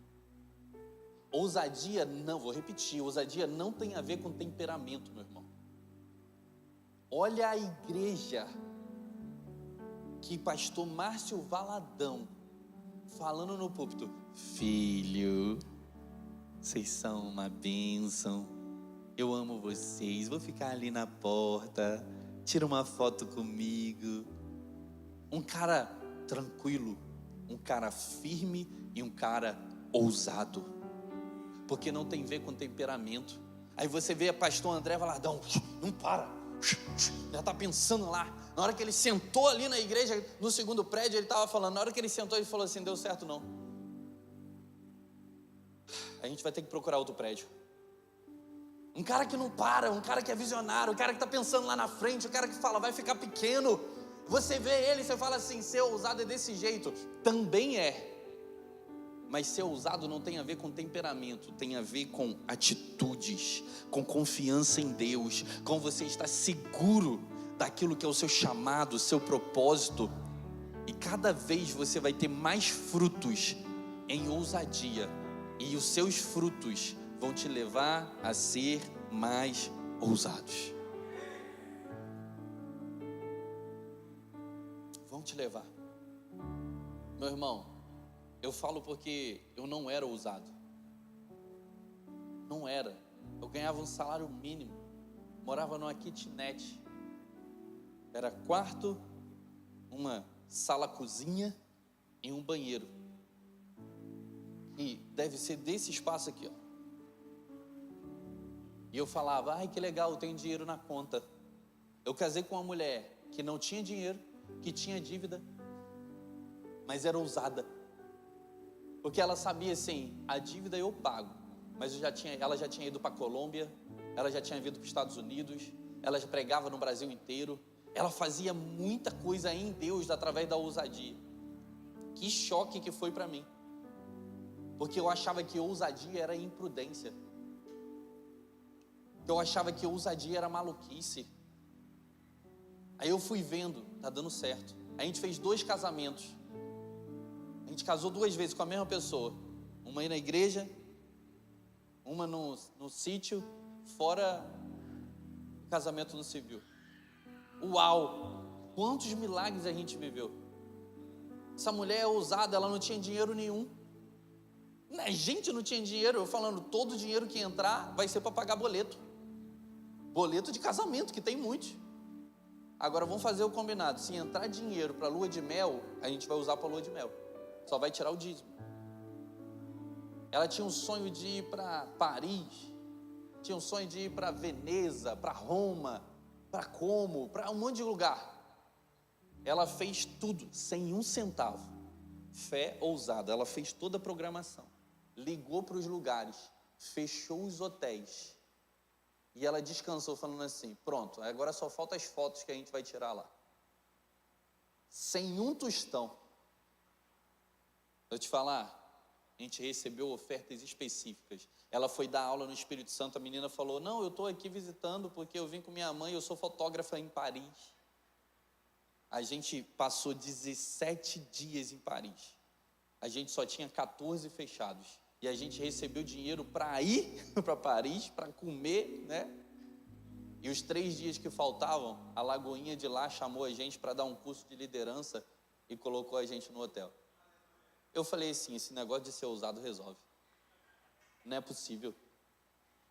Ousadia não, vou repetir, ousadia não tem a ver com temperamento, meu irmão. Olha a igreja que pastor Márcio Valadão falando no púlpito, filho, vocês são uma bênção, eu amo vocês, vou ficar ali na porta, tira uma foto comigo. Um cara tranquilo, um cara firme e um cara ousado, porque não tem a ver com temperamento. Aí você vê a pastor André Valadão, não para, já está pensando lá. Na hora que ele sentou ali na igreja, no segundo prédio, ele estava falando, na hora que ele sentou, ele falou assim, deu certo não, a gente vai ter que procurar outro prédio. Um cara que não para, um cara que é visionário, um cara que está pensando lá na frente, um cara que fala, vai ficar pequeno. Você vê ele, você fala assim, ser ousado é desse jeito. Também é. Mas ser ousado não tem a ver com temperamento, tem a ver com atitudes, com confiança em Deus, com você estar seguro daquilo que é o seu chamado, o seu propósito. E cada vez você vai ter mais frutos em ousadia, e os seus frutos vão te levar a ser mais ousados. Vão te levar. Meu irmão, eu falo porque eu não era ousado. Não era. Eu ganhava um salário mínimo. Morava numa kitnet. Era quarto, uma sala-cozinha e um banheiro. E deve ser desse espaço aqui, ó. E eu falava, ai que legal, eu tenho dinheiro na conta. Eu casei com uma mulher que não tinha dinheiro, que tinha dívida, mas era ousada. Porque ela sabia assim, a dívida eu pago, mas ela já tinha ido para a Colômbia, ela já tinha vindo para os Estados Unidos, ela já pregava no Brasil inteiro, ela fazia muita coisa em Deus através da ousadia. Que choque que foi para mim, porque eu achava que ousadia era imprudência, eu achava que ousadia era maluquice. Aí eu fui vendo, tá dando certo. A gente fez 2 casamentos. A gente casou 2 vezes com a mesma pessoa. Uma aí na igreja, uma no sítio, fora o casamento no civil. Uau! Quantos milagres a gente viveu. Essa mulher é ousada, ela não tinha dinheiro nenhum. A gente não tinha dinheiro, eu falando, todo o dinheiro que entrar vai ser para pagar boleto. Boleto de casamento, que tem muitos. Agora vamos fazer o combinado. Se entrar dinheiro para lua de mel, a gente vai usar para lua de mel. Só vai tirar o dízimo. Ela tinha um sonho de ir para Paris, tinha um sonho de ir para Veneza, para Roma, para Como, para um monte de lugar. Ela fez tudo, sem um centavo. Fé ousada, ela fez toda a programação. Ligou para os lugares, fechou os hotéis. E ela descansou falando assim, pronto, agora só faltam as fotos que a gente vai tirar lá. Sem um tostão. Eu te falar, a gente recebeu ofertas específicas. Ela foi dar aula no Espírito Santo, a menina falou, não, eu estou aqui visitando porque eu vim com minha mãe, eu sou fotógrafa em Paris. A gente passou 17 dias em Paris. A gente só tinha 14 fechados. E a gente recebeu dinheiro para ir para Paris, para comer, né? E os 3 dias que faltavam, a Lagoinha de lá chamou a gente para dar um curso de liderança e colocou a gente no hotel. Eu falei assim, esse negócio de ser ousado resolve. Não é possível.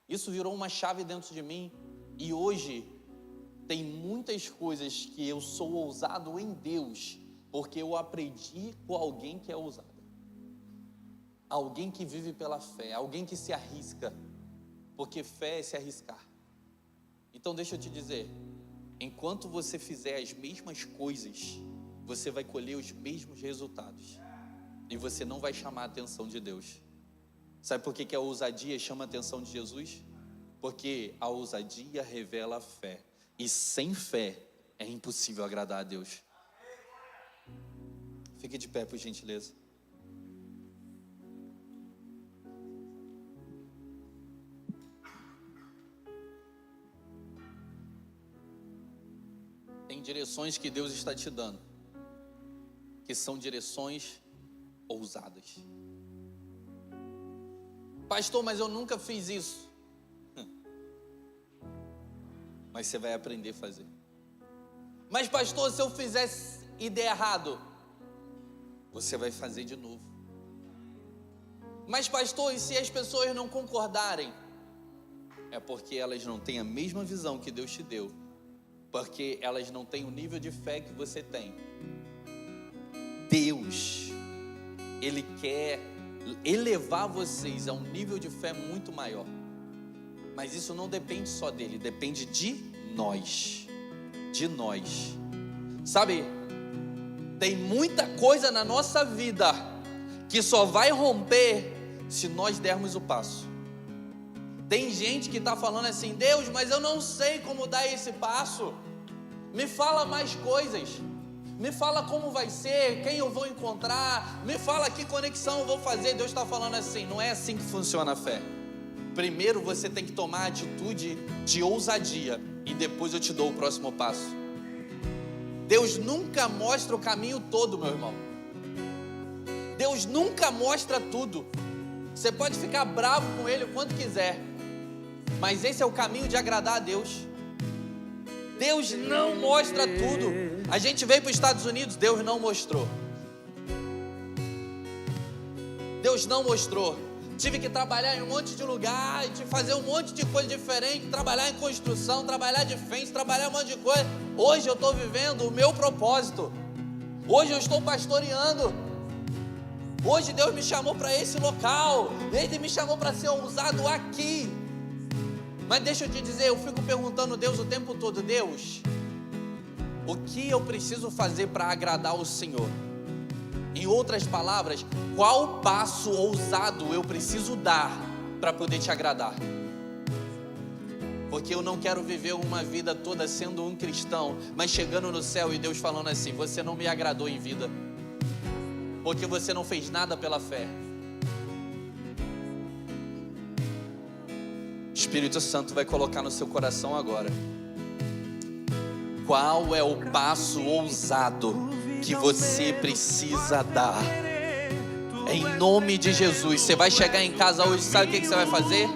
Isso virou uma chave dentro de mim. E hoje tem muitas coisas que eu sou ousado em Deus, porque eu aprendi com alguém que é ousado. Alguém que vive pela fé, alguém que se arrisca, porque fé é se arriscar. Então deixa eu te dizer, enquanto você fizer as mesmas coisas, você vai colher os mesmos resultados, e você não vai chamar a atenção de Deus. Sabe por que a ousadia chama a atenção de Jesus? Porque a ousadia revela a fé, e sem fé é impossível agradar a Deus. Fique de pé, por gentileza. Tem direções que Deus está te dando, que são direções ousadas. Pastor, mas eu nunca fiz isso. Mas você vai aprender a fazer. Mas pastor, se eu fizesse e der errado, você vai fazer de novo. Mas pastor, e se as pessoas não concordarem? É porque elas não têm a mesma visão que Deus te deu, porque elas não têm o nível de fé que você tem. Deus, Ele quer elevar vocês a um nível de fé muito maior. Mas isso não depende só dele, depende de nós. De nós. Sabe, tem muita coisa na nossa vida que só vai romper se nós dermos o passo. Tem gente que está falando assim, Deus, mas eu não sei como dar esse passo. Me fala mais coisas. Me fala como vai ser, quem eu vou encontrar. Me fala que conexão eu vou fazer. Deus está falando assim, não é assim que funciona a fé. Primeiro você tem que tomar a atitude de ousadia e depois eu te dou o próximo passo. Deus nunca mostra o caminho todo, meu irmão. Deus nunca mostra tudo. Você pode ficar bravo com Ele o quanto quiser, mas esse é o caminho de agradar a Deus. Deus não mostra tudo. A gente veio para os Estados Unidos, Deus não mostrou. Deus não mostrou. Tive que trabalhar em um monte de lugar, de fazer um monte de coisa diferente, trabalhar em construção, trabalhar de frente, trabalhar um monte de coisa. Hoje eu estou vivendo o meu propósito. Hoje eu estou pastoreando. Hoje Deus me chamou para esse local. Ele me chamou para ser ousado aqui. Mas deixa eu te dizer, eu fico perguntando a Deus o tempo todo, Deus, o que eu preciso fazer para agradar o Senhor? Em outras palavras, qual passo ousado eu preciso dar para poder te agradar? Porque eu não quero viver uma vida toda sendo um cristão, mas chegando no céu e Deus falando assim, você não me agradou em vida, porque você não fez nada pela fé. O Espírito Santo vai colocar no seu coração agora. Qual é o passo ousado que você precisa dar? Em nome de Jesus. Você vai chegar em casa hoje, sabe o que você vai fazer?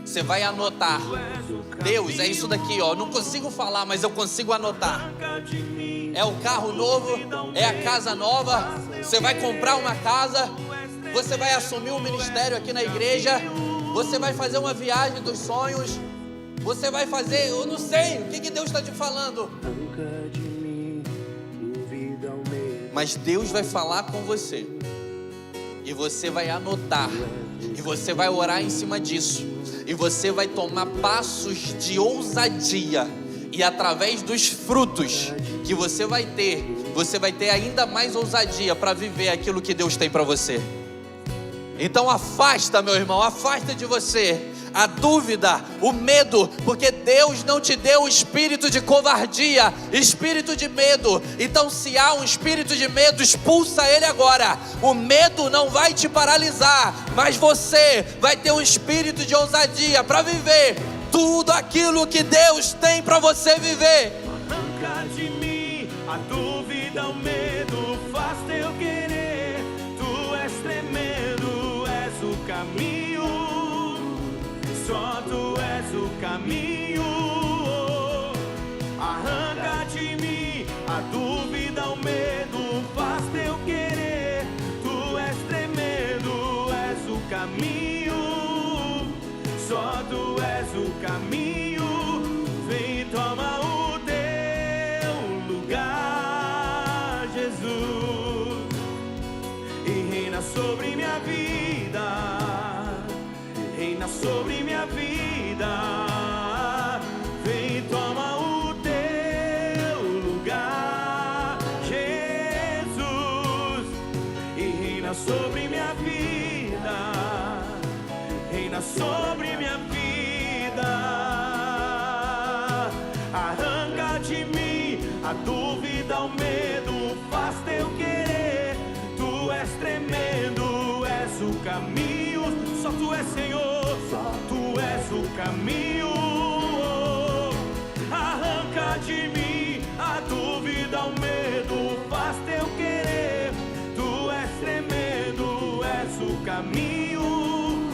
Você vai anotar. Deus, é isso daqui, ó. Não consigo falar, mas eu consigo anotar. É o carro novo, é a casa nova. Você vai comprar uma casa. Você vai assumir um ministério aqui na igreja. Você vai fazer uma viagem dos sonhos. Você vai fazer, eu não sei, o que Deus está te falando? Mas Deus vai falar com você. E você vai anotar. E você vai orar em cima disso. E você vai tomar passos de ousadia. E através dos frutos que você vai ter ainda mais ousadia para viver aquilo que Deus tem para você. Então afasta, meu irmão, afasta de você a dúvida, o medo, porque Deus não te deu o espírito de covardia, espírito de medo. Então se há um espírito de medo, expulsa ele agora. O medo não vai te paralisar, mas você vai ter um espírito de ousadia para viver tudo aquilo que Deus tem para você viver. Arranca de mim a dúvida, o medo, faz teu querer. Tu és tremendo, és o caminho. Só tu és o caminho. Arranca de mim a dúvida, o medo, faz teu querer. Tu és tremendo, és o caminho. Só tu és o caminho. Vem, toma o teu lugar, Jesus, e reina sobre minha vida. Reina sobre minha vida. Vem, toma o teu lugar, Jesus, e reina sobre minha vida. Reina sobre minha vida. Arranca de mim a dúvida, o medo, faz teu querer. Tu és tremendo, és o caminho. Só tu és, Senhor, só tu és o caminho. Arranca de mim a dúvida, o medo, faz teu querer. Tu és tremendo, és o caminho.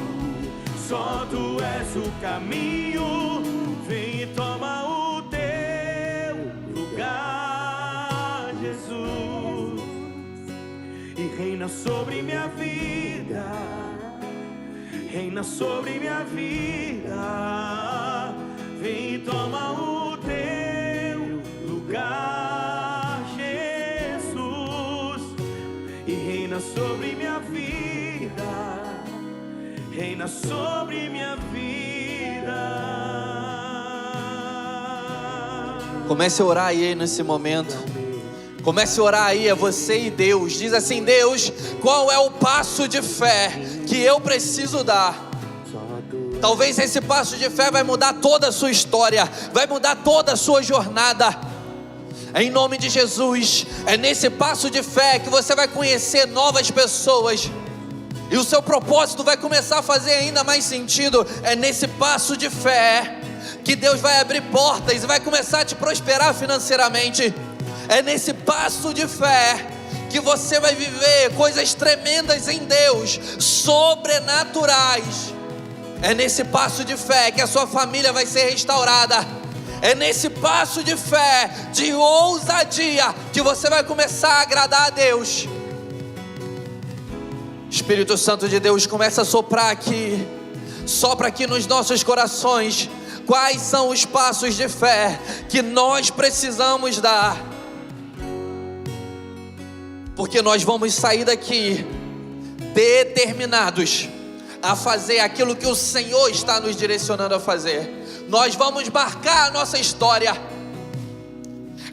Só tu és o caminho. Vem e toma o teu lugar, Jesus, e reina sobre minha vida. Reina sobre minha vida. Vem e toma o teu lugar, Jesus, e reina sobre minha vida. Reina sobre minha vida. Comece a orar aí nesse momento. Comece a orar aí, é você e Deus. Diz assim: Deus, qual é o passo de fé que eu preciso dar? Talvez esse passo de fé vai mudar toda a sua história, vai mudar toda a sua jornada. Em nome de Jesus, é nesse passo de fé que você vai conhecer novas pessoas. E o seu propósito vai começar a fazer ainda mais sentido. É nesse passo de fé que Deus vai abrir portas e vai começar a te prosperar financeiramente. É nesse passo de fé que você vai viver coisas tremendas em Deus, sobrenaturais. É nesse passo de fé que a sua família vai ser restaurada. É nesse passo de fé, de ousadia, que você vai começar a agradar a Deus. Espírito Santo de Deus, começa a soprar aqui. Sopra aqui nos nossos corações. Quais são os passos de fé que nós precisamos dar? Porque nós vamos sair daqui determinados a fazer aquilo que o Senhor está nos direcionando a fazer. Nós vamos marcar a nossa história.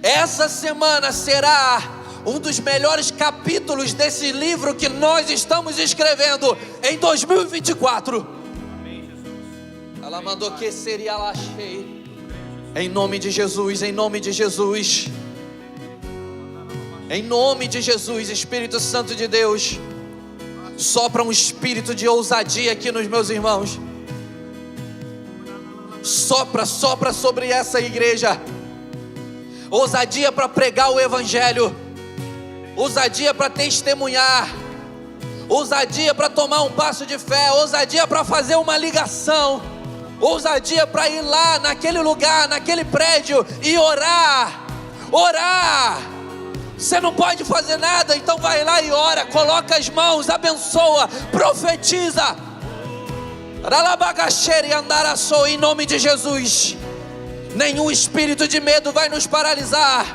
Essa semana será um dos melhores capítulos desse livro que nós estamos escrevendo em 2024. Ela mandou que seria lá cheio. Em nome de Jesus, em nome de Jesus. Em nome de Jesus, Espírito Santo de Deus, sopra um espírito de ousadia aqui nos meus irmãos. Sopra sobre essa igreja. ousadia para pregar o Evangelho, ousadia para testemunhar, ousadia para tomar um passo de fé, ousadia para fazer uma ligação, ousadia para ir lá naquele lugar, naquele prédio e orar. Você não pode fazer nada, então vai lá e ora, coloca as mãos, abençoa, profetiza. Em nome de Jesus. Nenhum espírito de medo vai nos paralisar.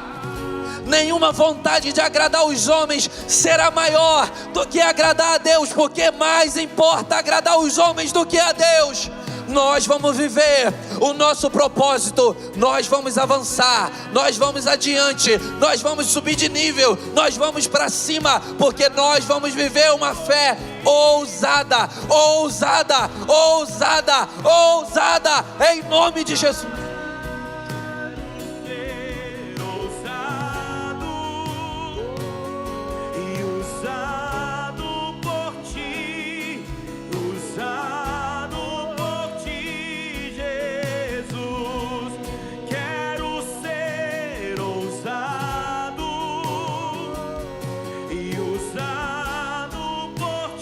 Nenhuma vontade de agradar os homens será maior do que agradar a Deus, porque mais importa agradar os homens do que a Deus. Nós vamos viver o nosso propósito, nós vamos avançar, nós vamos adiante, nós vamos subir de nível, nós vamos para cima, porque nós vamos viver uma fé ousada, ousada, ousada, ousada, em nome de Jesus.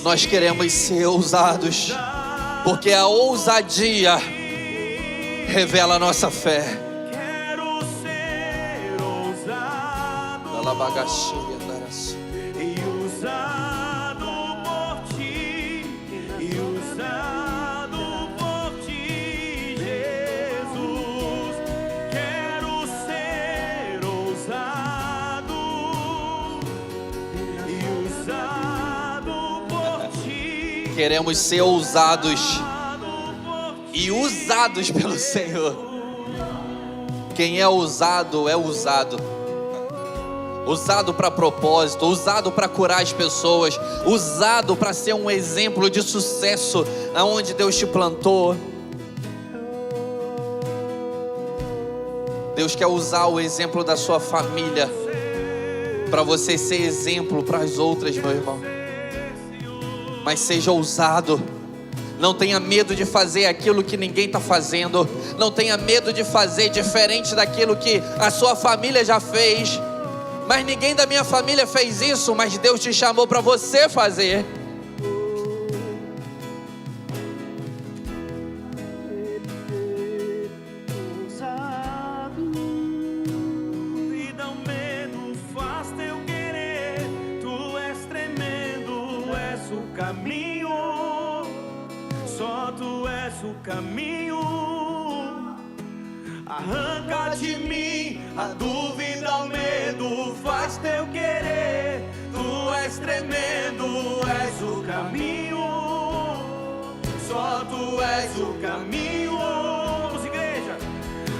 Nós queremos ser ousados, porque a ousadia revela a nossa fé. Quero ser ousado e usado por ti, e usado por ti, Jesus. Quero ser ousado e usado. Queremos ser ousados e usados pelo Senhor. Quem é ousado é usado. Usado para propósito, usado para curar as pessoas, usado para ser um exemplo de sucesso aonde Deus te plantou. Deus quer usar o exemplo da sua família para você ser exemplo para as outras, meu irmão. Mas seja ousado, não tenha medo de fazer aquilo que ninguém está fazendo, não tenha medo de fazer diferente daquilo que a sua família já fez. Mas ninguém da minha família fez isso, mas Deus te chamou para você fazer. Caminho, arranca de mim a dúvida, o medo, faz teu querer. Tu és tremendo, és o caminho, só tu és o caminho. Vamos, igreja.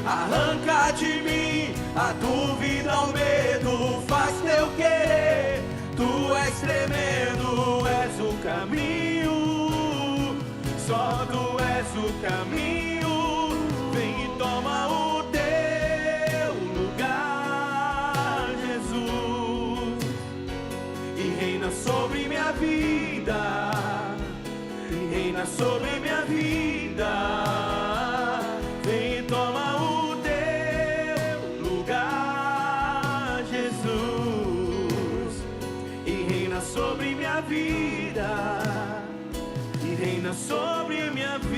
Arranca de mim a dúvida, o medo, faz teu querer. Tu és tremendo, és o caminho, só tu és o caminho. Vem e toma o teu lugar, Jesus, e reina sobre minha vida, e reina sobre minha vida. Vem e toma o teu lugar, Jesus, e reina sobre minha vida, e reina sobre minha vida.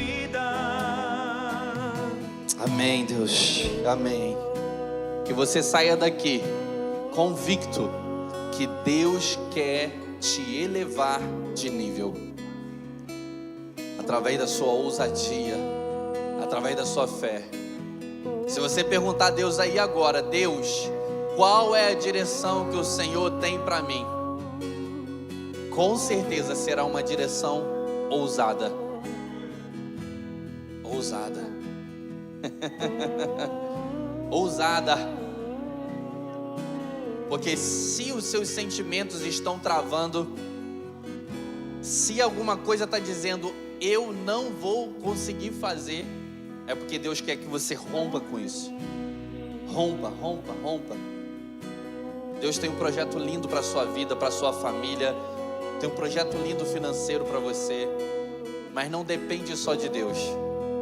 Amém, Deus, amém. Que você saia daqui convicto que Deus quer te elevar de nível, através da sua ousadia, através da sua fé. Se você perguntar a Deus aí agora: Deus, qual é a direção que o Senhor tem para mim? Com certeza será uma direção ousada. Ousada. Ousada. Porque se os seus sentimentos estão travando, se alguma coisa está dizendo eu não vou conseguir fazer, é porque Deus quer que você rompa com isso. Rompa, rompa, rompa. Deus tem um projeto lindo para a sua vida, para a sua família. Tem um projeto lindo financeiro para você. Mas não depende só de Deus.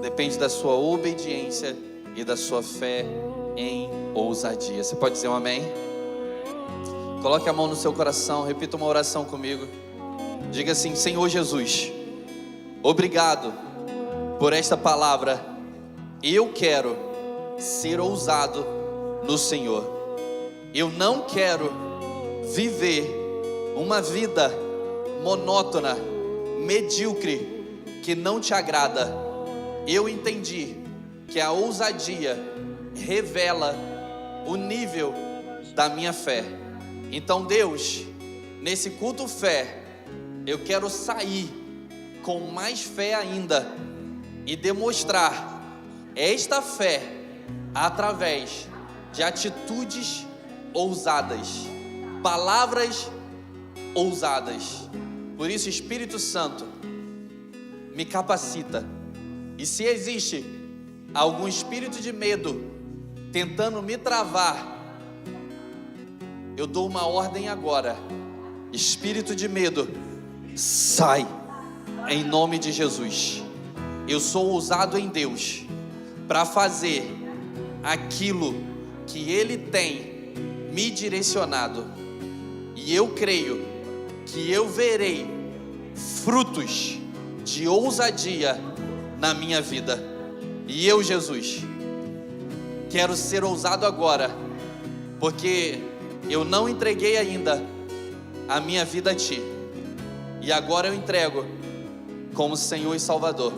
Depende da sua obediência e da sua fé em ousadia. Você pode dizer um amém? Coloque a mão no seu coração, repita uma oração comigo. Diga assim: Senhor Jesus, obrigado por esta palavra. Eu quero ser ousado no Senhor. Eu não quero viver uma vida monótona, medíocre, que não te agrada. Eu entendi que a ousadia revela o nível da minha fé. Então, Deus, nesse culto fé, eu quero sair com mais fé ainda e demonstrar esta fé através de atitudes ousadas, palavras ousadas. Por isso, Espírito Santo, me capacita. E se existe algum espírito de medo tentando me travar, eu dou uma ordem agora: espírito de medo, sai, em nome de Jesus. Eu sou ousado em Deus para fazer aquilo que Ele tem me direcionado, e eu creio que eu verei frutos de ousadia na minha vida. E eu, Jesus, quero ser ousado agora, porque eu não entreguei ainda a minha vida a Ti, e agora eu entrego como Senhor e Salvador.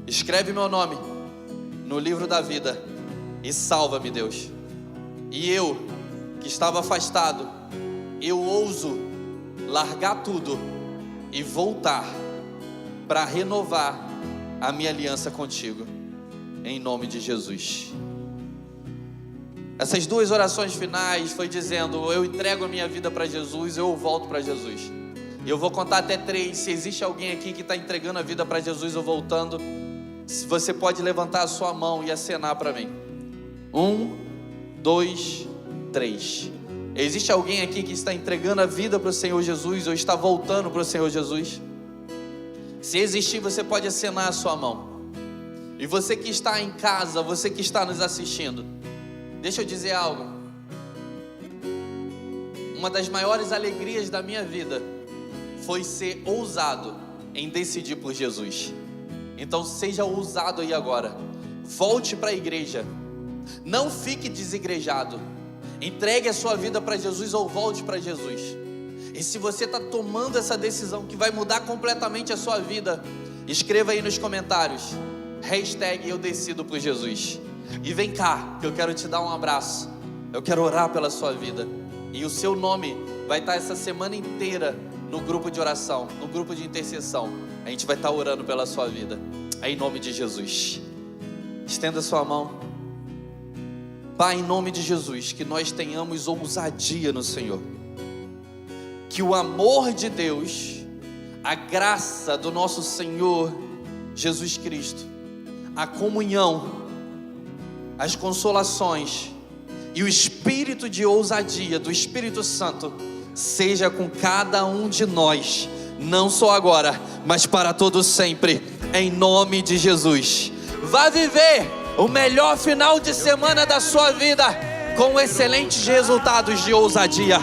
Escreve meu nome no livro da vida e salva-me, Deus. E eu, que estava afastado, eu ouso largar tudo e voltar para renovar a minha aliança contigo, em nome de Jesus. Essas duas orações finais foi dizendo: eu entrego a minha vida para Jesus, eu volto para Jesus. E eu vou contar até 3. Se existe alguém aqui que está entregando a vida para Jesus ou voltando, você pode levantar a sua mão e acenar para mim. 1, 2, 3. Existe alguém aqui que está entregando a vida para o Senhor Jesus ou está voltando para o Senhor Jesus? Se existir, você pode acenar a sua mão. E você que está em casa, você que está nos assistindo, deixa eu dizer algo. Uma das maiores alegrias da minha vida foi ser ousado em decidir por Jesus. Então seja ousado aí agora. Volte para a igreja. Não fique desigrejado. Entregue a sua vida para Jesus ou volte para Jesus. E se você está tomando essa decisão que vai mudar completamente a sua vida, escreva aí nos comentários: #eu decido por Jesus. E vem cá, que eu quero te dar um abraço. Eu quero orar pela sua vida. E o seu nome vai estar essa semana inteira no grupo de oração, no grupo de intercessão. A gente vai estar orando pela sua vida, em nome de Jesus. Estenda sua mão. Pai, em nome de Jesus, que nós tenhamos ousadia no Senhor. Que o amor de Deus, a graça do nosso Senhor Jesus Cristo, a comunhão, as consolações e o espírito de ousadia do Espírito Santo seja com cada um de nós, não só agora, mas para todo sempre, em nome de Jesus. Vá viver o melhor final de semana da sua vida com excelentes resultados de ousadia.